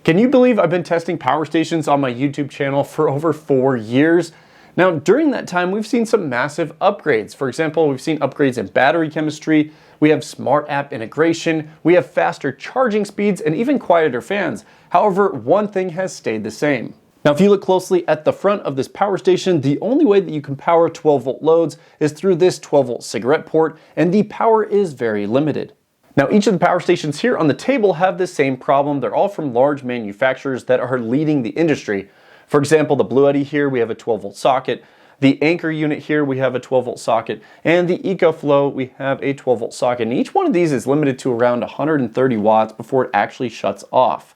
Can you believe I've been testing power stations on my YouTube channel for over 4 years? Now, during that time, we've seen some massive upgrades. For example, we've seen upgrades in battery chemistry, we have smart app integration, we have faster charging speeds, and even quieter fans. However, one thing has stayed the same. Now, if you look closely at the front of this power station, the only way that you can power 12-volt loads is through this 12-volt cigarette port, and the power is very limited. Now, each of the power stations here on the table have the same problem. They're all from large manufacturers that are leading the industry. For example, the Bluetti here, we have a 12-volt socket. The Anker unit here, we have a 12-volt socket. And the Ecoflow, we have a 12-volt socket. And each one of these is limited to around 130 watts before it actually shuts off.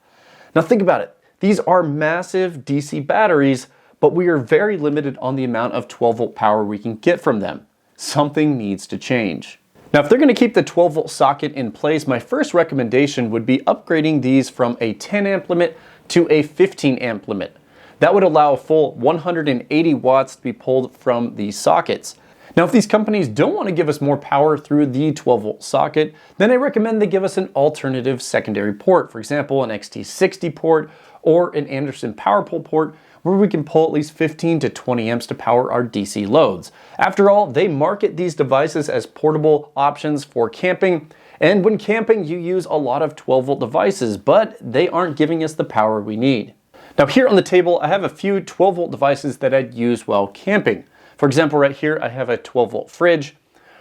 Now think about it. These are massive DC batteries, but we are very limited on the amount of 12-volt power we can get from them. Something needs to change. Now, if they're going to keep the 12-volt socket in place, my first recommendation would be upgrading these from a 10 amp limit to a 15 amp limit. That would allow a full 180 watts to be pulled from these sockets. Now, if these companies don't want to give us more power through the 12-volt socket, then I recommend they give us an alternative secondary port. For example, an XT60 port or an Anderson power pole port, where we can pull at least 15 to 20 amps to power our DC loads. After all, they market these devices as portable options for camping, and when camping you use a lot of 12-volt devices, but they aren't giving us the power we need. Now here on the table I have a few 12-volt devices that I'd use while camping. For example, right here I have a 12-volt fridge.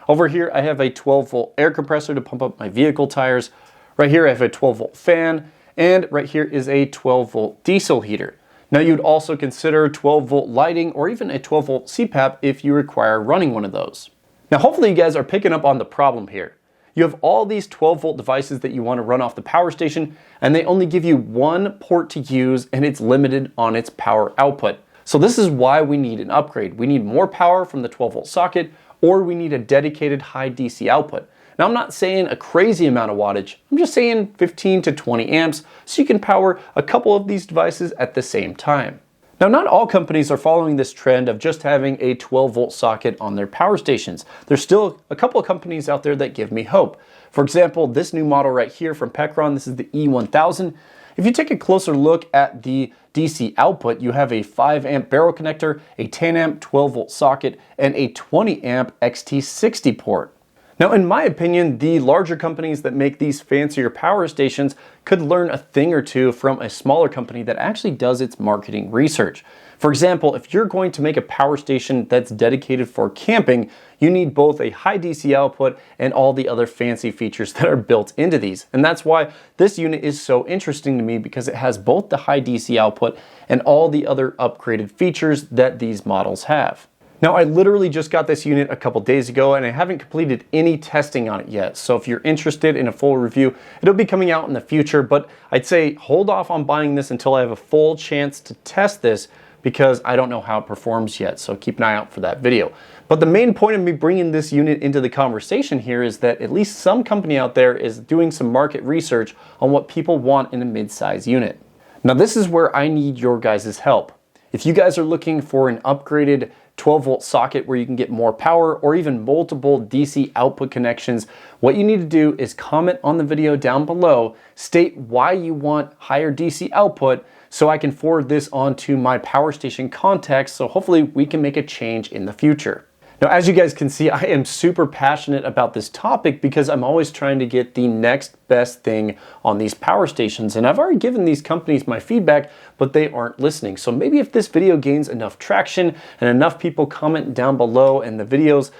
Over here I have a 12-volt air compressor to pump up my vehicle tires. Right here I have a 12-volt fan, and right here is a 12-volt diesel heater. Now you'd also consider 12-volt lighting or even a 12-volt CPAP if you require running one of those. Now hopefully you guys are picking up on the problem here. You have all these 12-volt devices that you want to run off the power station, and they only give you one port to use, and it's limited on its power output. So this is why we need an upgrade. We need more power from the 12-volt socket, or we need a dedicated high DC output. Now I'm not saying a crazy amount of wattage, I'm just saying 15 to 20 amps so you can power a couple of these devices at the same time. Now not all companies are following this trend of just having a 12-volt socket on their power stations. There's still a couple of companies out there that give me hope. For example, this new model right here from Pecron, this is the E1000. If you take a closer look at the DC output, you have a 5 amp barrel connector, a 10 amp 12-volt socket, and a 20 amp XT60 port. Now, in my opinion, the larger companies that make these fancier power stations could learn a thing or two from a smaller company that actually does its marketing research. For example, if you're going to make a power station that's dedicated for camping, you need both a high DC output and all the other fancy features that are built into these. And that's why this unit is so interesting to me, because it has both the high DC output and all the other upgraded features that these models have. Now, I literally just got this unit a couple days ago and I haven't completed any testing on it yet. So if you're interested in a full review, it'll be coming out in the future, but I'd say hold off on buying this until I have a full chance to test this, because I don't know how it performs yet. So keep an eye out for that video. But the main point of me bringing this unit into the conversation here is that at least some company out there is doing some market research on what people want in a mid-size unit. Now this is where I need your guys' help. If you guys are looking for an upgraded 12-volt socket where you can get more power, or even multiple DC output connections, what you need to do is comment on the video down below, state why you want higher DC output, so I can forward this on to my power station contacts, so hopefully we can make a change in the future. Now, as you guys can see, I am super passionate about this topic because I'm always trying to get the next best thing on these power stations. And I've already given these companies my feedback, but they aren't listening. So maybe if this video gains enough traction and enough people comment down below and the video's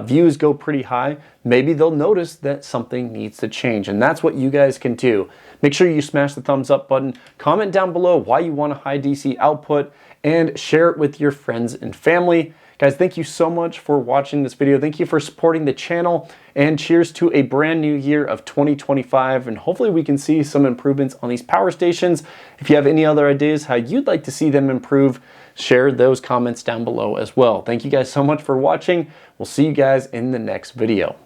views go pretty high, maybe they'll notice that something needs to change. And that's what you guys can do. Make sure you smash the thumbs up button, comment down below why you want a high DC output, and share it with your friends and family. Guys, thank you so much for watching this video. Thank you for supporting the channel, and cheers to a brand new year of 2025. And hopefully we can see some improvements on these power stations. If you have any other ideas how you'd like to see them improve, share those comments down below as well. Thank you guys so much for watching. We'll see you guys in the next video.